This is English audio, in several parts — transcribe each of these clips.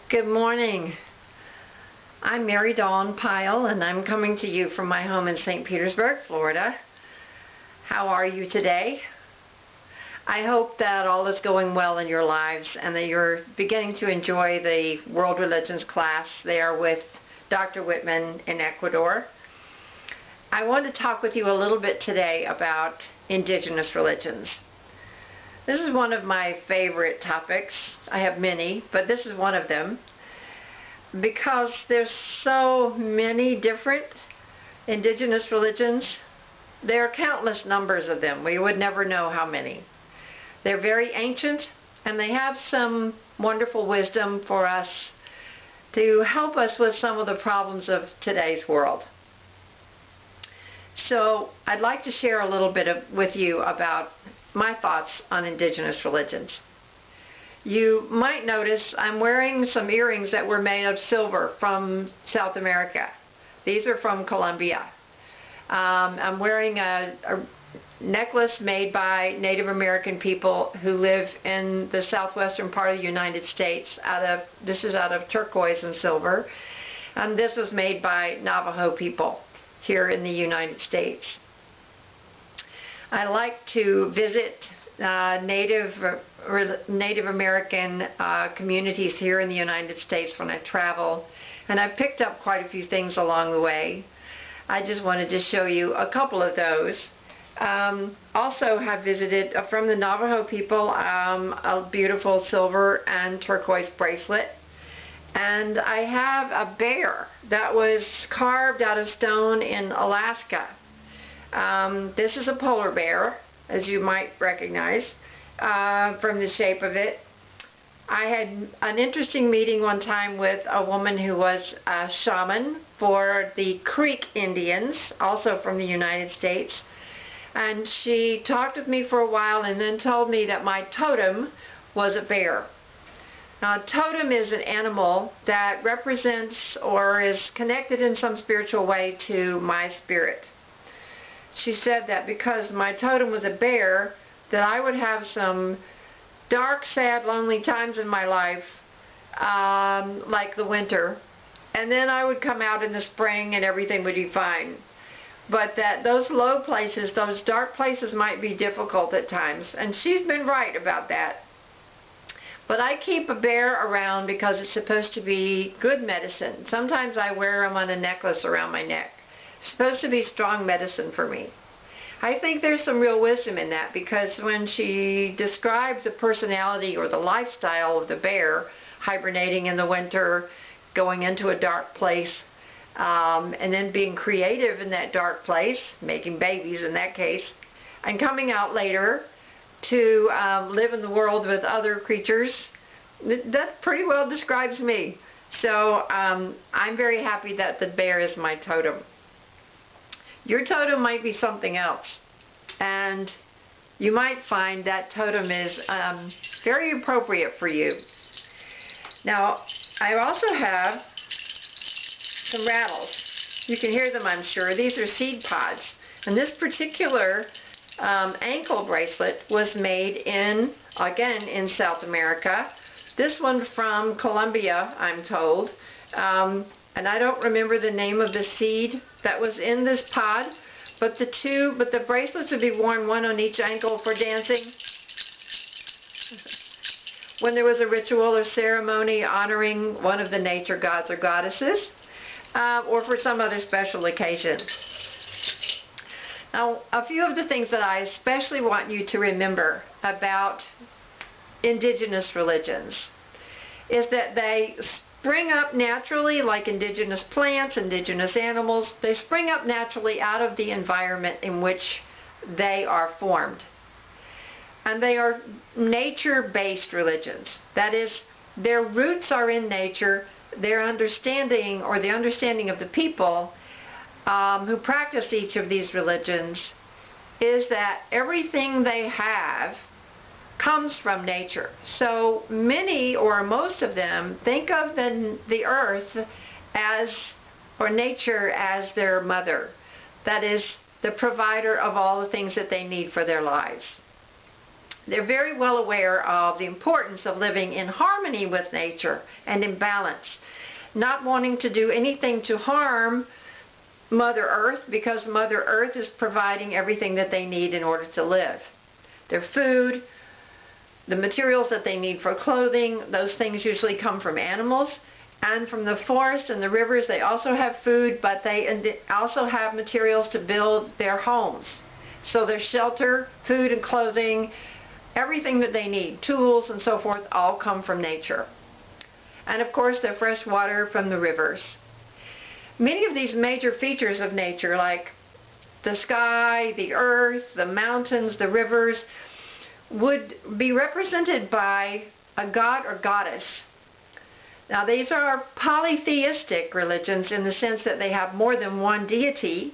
Good morning. I'm Mary Dawn Pyle, and I'm coming to you from my home in St. Petersburg, Florida. How are you today? I hope that all is going well in your lives and that you're beginning to enjoy the World Religions class there with Dr. Whitman in Ecuador. I want to talk with you a little bit today about indigenous religions. This is one of my favorite topics. I have many, but this is one of them because there's so many different indigenous religions. There are countless numbers of them. We would never know how many. They're very ancient, and they have some wonderful wisdom for us to help us with some of the problems of today's world. So I'd like to share a little bit with you about my thoughts on indigenous religions. You might notice I'm wearing some earrings that were made of silver from South America. These are from Colombia. I'm wearing a necklace made by Native American people who live in the southwestern part of the United States. This is out of turquoise and silver. And this was made by Navajo people here in the United States. I like to visit Native American communities here in the United States when I travel, and I've picked up quite a few things along the way. I just wanted to show you a couple of those. Also have visited from the Navajo people a beautiful silver and turquoise bracelet. And I have a bear that was carved out of stone in Alaska. This is a polar bear, as you might recognize from the shape of it. I had an interesting meeting one time with a woman who was a shaman for the Creek Indians, also from the United States. And she talked with me for a while and then told me that my totem was a bear. Now, a totem is an animal that represents or is connected in some spiritual way to my spirit. She said that because my totem was a bear, that I would have some dark, sad, lonely times in my life, like the winter, and then I would come out in the spring and everything would be fine. But that those low places, those dark places might be difficult at times, and she's been right about that. But I keep a bear around because it's supposed to be good medicine. Sometimes I wear them on a necklace around my neck. It's supposed to be strong medicine for me. I think there's some real wisdom in that, because when she described the personality or the lifestyle of the bear, hibernating in the winter, going into a dark place, and then being creative in that dark place, making babies in that case, and coming out later to live in the world with other creatures, that pretty well describes me. So I'm very happy that the bear is my totem. Your totem might be something else, and you might find that totem is very appropriate for you. Now, I also have some rattles. You can hear them, I'm sure. These are seed pods, and this particular ankle bracelet was made again in South America. This one from Colombia, I'm told. And I don't remember the name of the seed that was in this pod, but the bracelets would be worn one on each ankle for dancing when there was a ritual or ceremony honoring one of the nature gods or goddesses, or for some other special occasion. Now, a few of the things that I especially want you to remember about indigenous religions is that they spring up naturally, like indigenous plants, indigenous animals. They spring up naturally out of the environment in which they are formed. And they are nature-based religions. That is, their roots are in nature. Their understanding, or the understanding of the people who practice each of these religions, is that everything they have comes from nature. So many or most of them think of the earth as, or nature as, their mother. That is the provider of all the things that they need for their lives. They're very well aware of the importance of living in harmony with nature and in balance, not wanting to do anything to harm Mother Earth, because Mother Earth is providing everything that they need in order to live. Their food, the materials that they need for clothing, those things usually come from animals, and from the forest and the rivers. They also have food, but they also have materials to build their homes. So their shelter, food and clothing, everything that they need, tools and so forth, all come from nature. And of course, their fresh water from the rivers. Many of these major features of nature, like the sky, the earth, the mountains, the rivers, would be represented by a god or goddess. Now, these are polytheistic religions in the sense that they have more than one deity.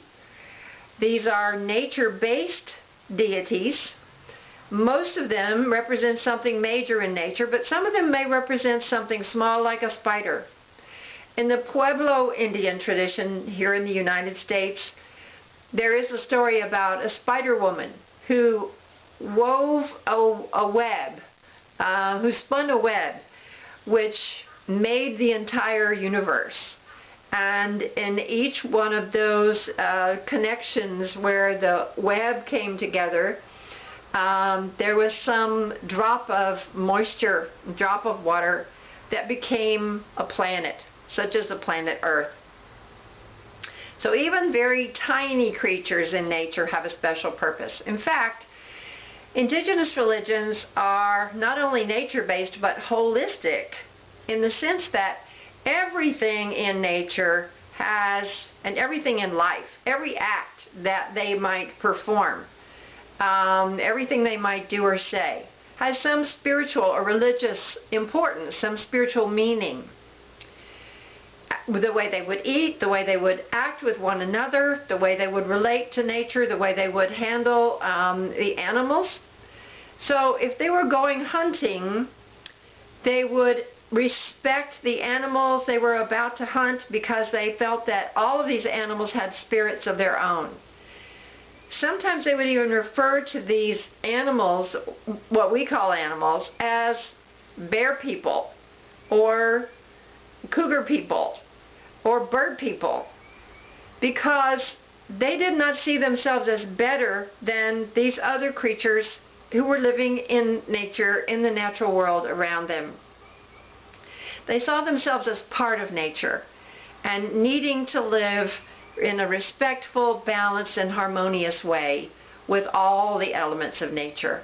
These are nature-based deities. Most of them represent something major in nature, but some of them may represent something small, like a spider. In the Pueblo Indian tradition here in the United States, there is a story about a spider woman who wove a web, who spun a web, which made the entire universe. And in each one of those connections where the web came together, there was some drop of moisture, drop of water that became a planet, such as the planet Earth. So even very tiny creatures in nature have a special purpose. In fact, indigenous religions are not only nature-based but holistic, in the sense that everything in nature has, and everything in life, every act that they might perform, everything they might do or say, has some spiritual or religious importance, some spiritual meaning. The way they would eat, the way they would act with one another, the way they would relate to nature, the way they would handle the animals. So if they were going hunting, they would respect the animals they were about to hunt, because they felt that all of these animals had spirits of their own. Sometimes they would even refer to these animals, what we call animals, as bear people or cougar people or bird people, because they did not see themselves as better than these other creatures who were living in nature, in the natural world around them. They saw themselves as part of nature and needing to live in a respectful, balanced, and harmonious way with all the elements of nature.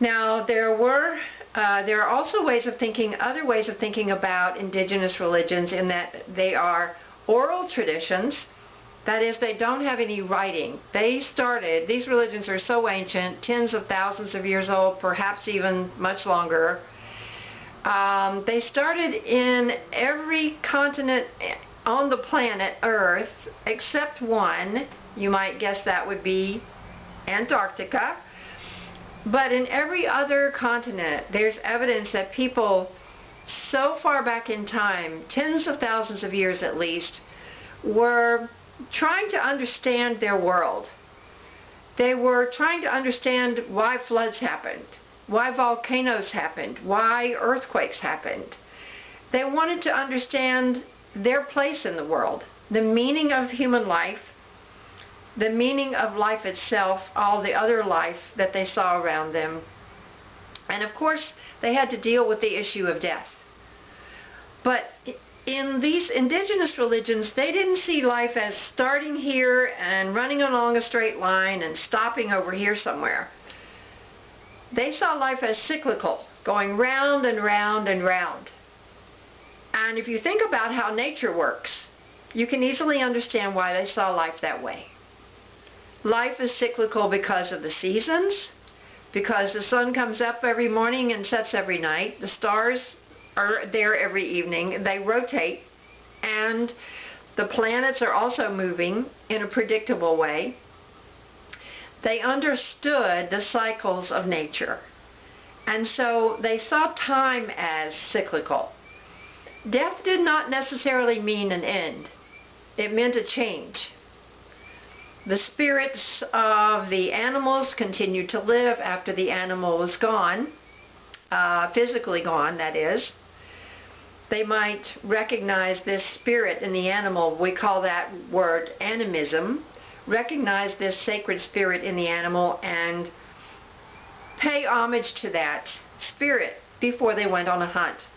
Now, there are also other ways of thinking about indigenous religions, in that they are oral traditions. That is, they don't have any writing. These religions are so ancient, tens of thousands of years old, perhaps even much longer. They started in every continent on the planet Earth except one. You might guess that would be Antarctica. But in every other continent, there's evidence that people so far back in time, tens of thousands of years at least, were trying to understand their world. They were trying to understand why floods happened, why volcanoes happened, why earthquakes happened. They wanted to understand their place in the world, the meaning of human life, the meaning of life itself, all the other life that they saw around them. And of course, they had to deal with the issue of death. But in these indigenous religions, they didn't see life as starting here and running along a straight line and stopping over here somewhere. They saw life as cyclical, going round and round and round. And if you think about how nature works, you can easily understand why they saw life that way. Life is cyclical because of the seasons, because the sun comes up every morning and sets every night. The stars are there every evening. They rotate, and the planets are also moving in a predictable way. They understood the cycles of nature, and so they saw time as cyclical. Death did not necessarily mean an end. It meant a change. The spirits of the animals continue to live after the animal is gone, physically gone, that is. They might recognize this spirit in the animal. We call that word animism. Recognize this sacred spirit in the animal and pay homage to that spirit before they went on a hunt.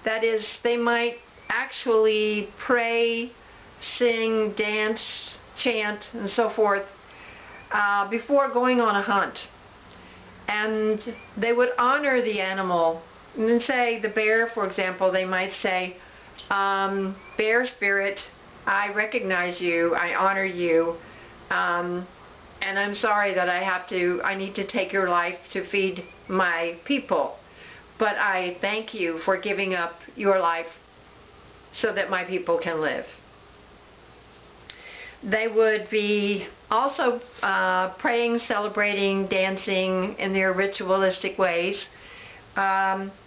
That is, they might actually pray, sing, dance, chant, and so forth before going on a hunt. And they would honor the animal. And say the bear, for example, they might say, bear spirit, I recognize you, I honor you, and I'm sorry that I need to take your life to feed my people. But I thank you for giving up your life so that my people can live. They would be also praying, celebrating, dancing in their ritualistic ways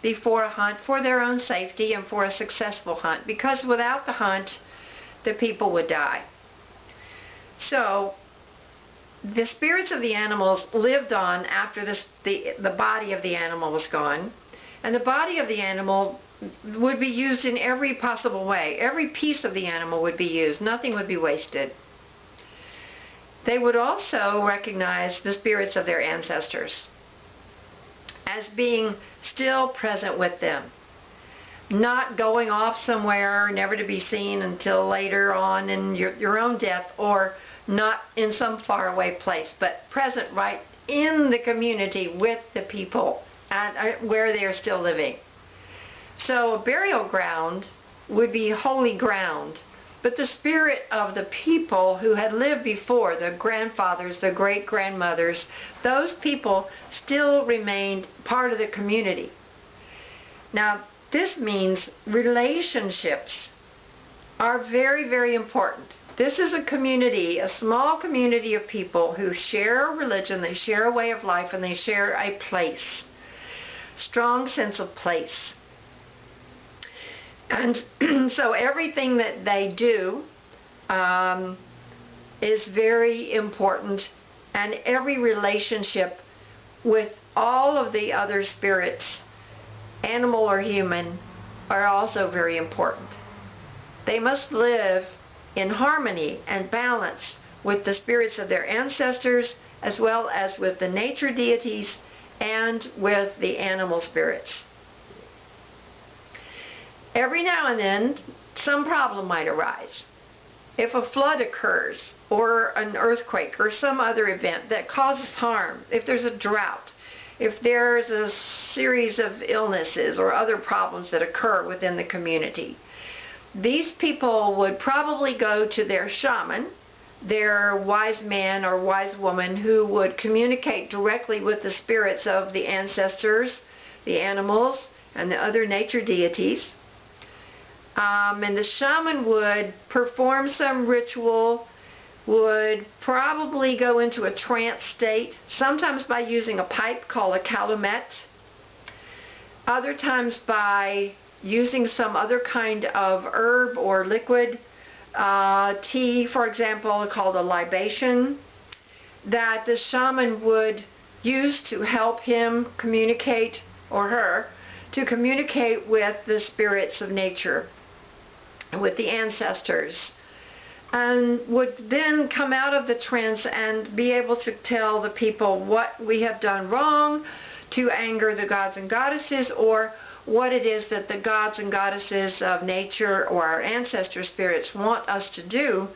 before a hunt for their own safety and for a successful hunt, because without the hunt, the people would die. So the spirits of the animals lived on after the body of the animal was gone, and the body of the animal would be used in every possible way. Every piece of the animal would be used. Nothing would be wasted. They would also recognize the spirits of their ancestors as being still present with them, not going off somewhere, never to be seen until later on in your own death, or not in some faraway place, but present right in the community with the people where they are still living. So a burial ground would be holy ground, but the spirit of the people who had lived before, the grandfathers, the great-grandmothers, those people still remained part of the community. Now, this means relationships are very, very important. This is a community, a small community of people who share a religion, they share a way of life, and they share a place. Strong sense of place. And so everything that they do is very important, and every relationship with all of the other spirits, animal or human, are also very important. They must live in harmony and balance with the spirits of their ancestors, as well as with the nature deities and with the animal spirits. Every now and then, some problem might arise. If a flood occurs, or an earthquake, or some other event that causes harm, if there's a drought, if there's a series of illnesses or other problems that occur within the community, these people would probably go to their shaman, their wise man or wise woman, who would communicate directly with the spirits of the ancestors, the animals, and the other nature deities. And the shaman would perform some ritual, would probably go into a trance state, sometimes by using a pipe called a calumet, other times by using some other kind of herb or liquid, tea, for example, called a libation, that the shaman would use to help him communicate, or her, to communicate with the spirits of nature, with the ancestors, and would then come out of the trance and be able to tell the people what we have done wrong to anger the gods and goddesses, or what it is that the gods and goddesses of nature or our ancestor spirits want us to do.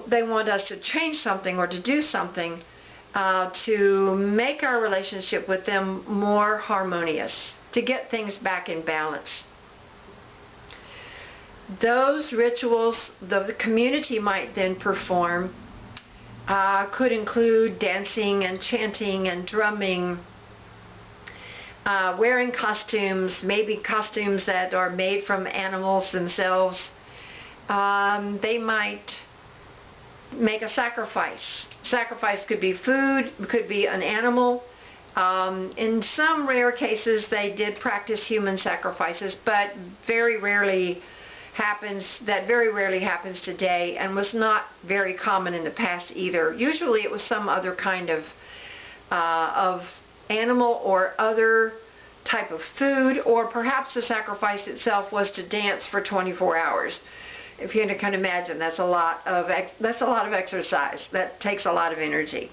They want us to change something or to do something to make our relationship with them more harmonious, to get things back in balance. Those rituals the community might then perform could include dancing and chanting and drumming, wearing costumes, maybe costumes that are made from animals themselves. They might make a sacrifice. Sacrifice could be food, could be an animal. In some rare cases they did practice human sacrifices, but very rarely happens, that very rarely happens today, and was not very common in the past either. Usually it was some other kind of animal or other type of food, or perhaps the sacrifice itself was to dance for 24 hours. If you can imagine, that's a lot of exercise. That takes a lot of energy.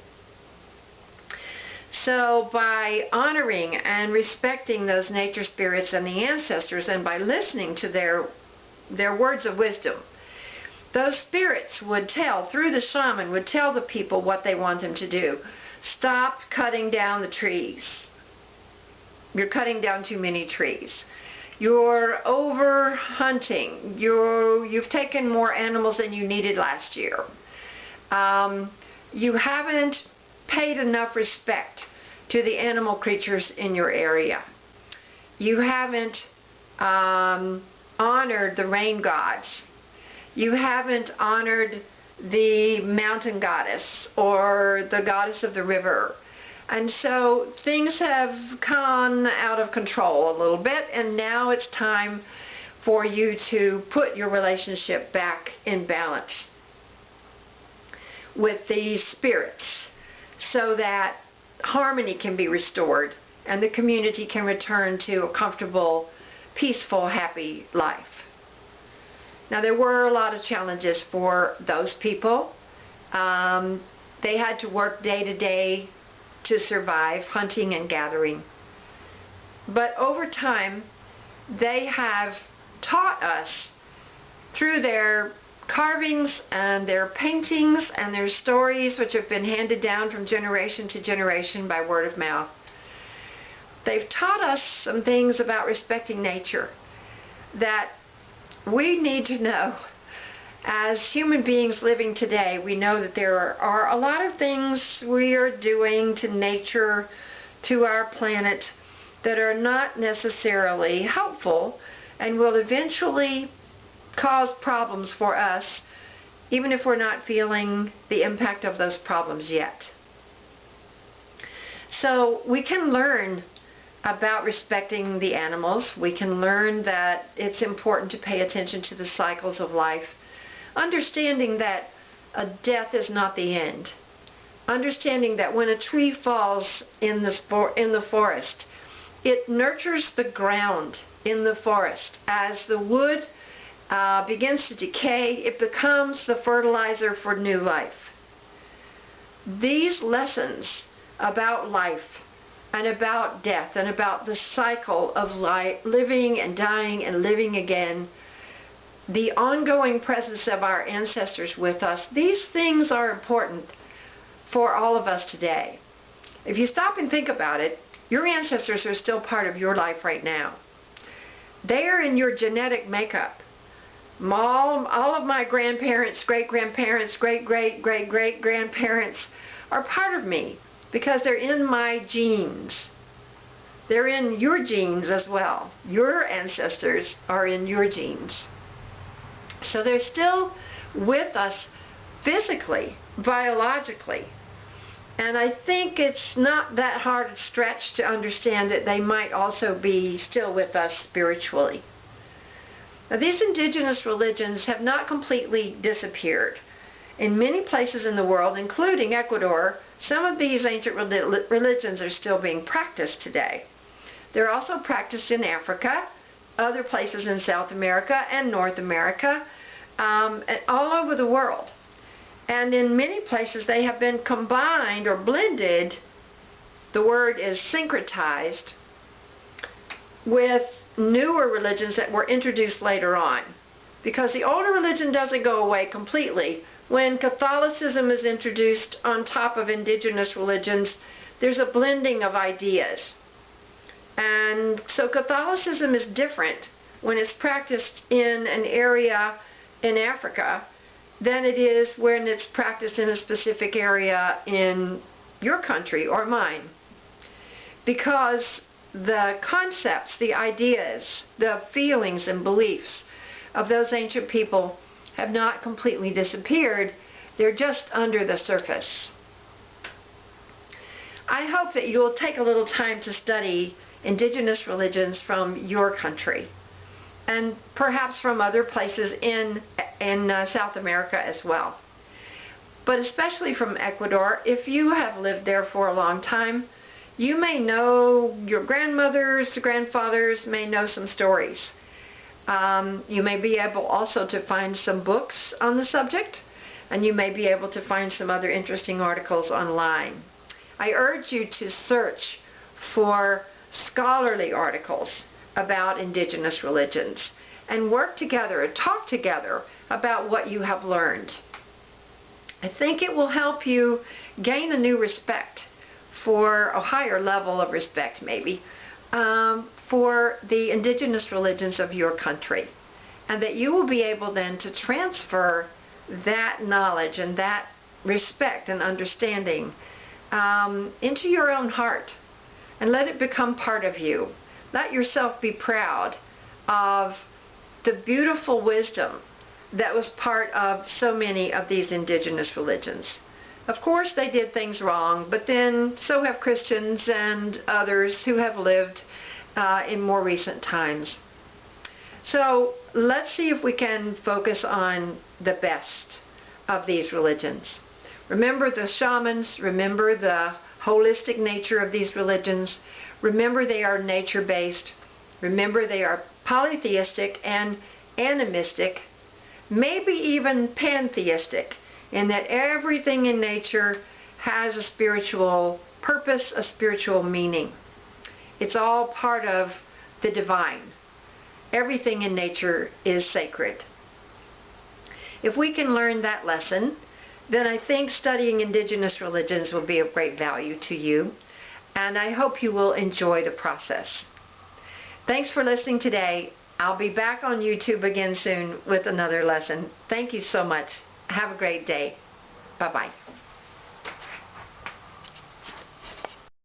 So by honoring and respecting those nature spirits and the ancestors, and by listening to their words of wisdom, those spirits would tell, through the shaman, would tell the people what they want them to do. Stop cutting down the trees. You're cutting down too many trees. You're over hunting. You've taken more animals than you needed last year. You haven't paid enough respect to the animal creatures in your area. You haven't honored the rain gods. You haven't honored the mountain goddess or the goddess of the river. And so things have gone out of control a little bit, and now it's time for you to put your relationship back in balance with these spirits so that harmony can be restored and the community can return to a comfortable, peaceful, happy life. Now, there were a lot of challenges for those people. They had to work day to day to survive, hunting and gathering. But over time, they have taught us through their carvings and their paintings and their stories, which have been handed down from generation to generation by word of mouth. They've taught us some things about respecting nature that we need to know. As human beings living today, we know that there are a lot of things we are doing to nature, to our planet, that are not necessarily helpful and will eventually cause problems for us, even if we're not feeling the impact of those problems yet. So we can learn about respecting the animals. We can learn that it's important to pay attention to the cycles of life, understanding that a death is not the end, understanding that when a tree falls in the forest, it nurtures the ground in the forest. As the wood begins to decay, it becomes the fertilizer for new life. These lessons about life and about death and about the cycle of life, living and dying and living again, the ongoing presence of our ancestors with us, these things are important for all of us today. If you stop and think about it, your ancestors are still part of your life right now. They are in your genetic makeup. All of my grandparents, great-grandparents, great-great-great-great-grandparents are part of me because they're in my genes. They're in your genes as well. Your ancestors are in your genes. So they're still with us physically, biologically. And I think it's not that hard a stretch to understand that they might also be still with us spiritually. Now, these indigenous religions have not completely disappeared. In many places in the world, including Ecuador, some of these ancient religions are still being practiced today. They're also practiced in Africa, other places in South America and North America, and all over the world. And in many places they have been combined or blended, the word is syncretized, with newer religions that were introduced later on. Because the older religion doesn't go away completely. When Catholicism is introduced on top of indigenous religions, there's a blending of ideas. And so Catholicism is different when it's practiced in an area in Africa than it is when it's practiced in a specific area in your country or mine. Because the concepts, the ideas, the feelings and beliefs of those ancient people have not completely disappeared. They're just under the surface. I hope that you'll take a little time to study indigenous religions from your country and perhaps from other places in South America as well. But especially from Ecuador, if you have lived there for a long time, you may know your grandmothers, grandfathers may know some stories. You may be able also to find some books on the subject, and you may be able to find some other interesting articles online. I urge you to search for scholarly articles about indigenous religions and work together and talk together about what you have learned. I think it will help you gain a new respect, for a higher level of respect maybe, for the indigenous religions of your country, and that you will be able then to transfer that knowledge and that respect and understanding into your own heart, and let it become part of you. Let yourself be proud of the beautiful wisdom that was part of so many of these indigenous religions. Of course they did things wrong, but then so have Christians and others who have lived in more recent times. So let's see if we can focus on the best of these religions. Remember the shamans, remember the holistic nature of these religions, remember they are nature-based, remember they are polytheistic and animistic, maybe even pantheistic, in that everything in nature has a spiritual purpose, a spiritual meaning. It's all part of the divine. Everything in nature is sacred. If we can learn that lesson, then I think studying indigenous religions will be of great value to you, and I hope you will enjoy the process. Thanks for listening today. I'll be back on YouTube again soon with another lesson. Thank you so much. Have a great day. Bye-bye.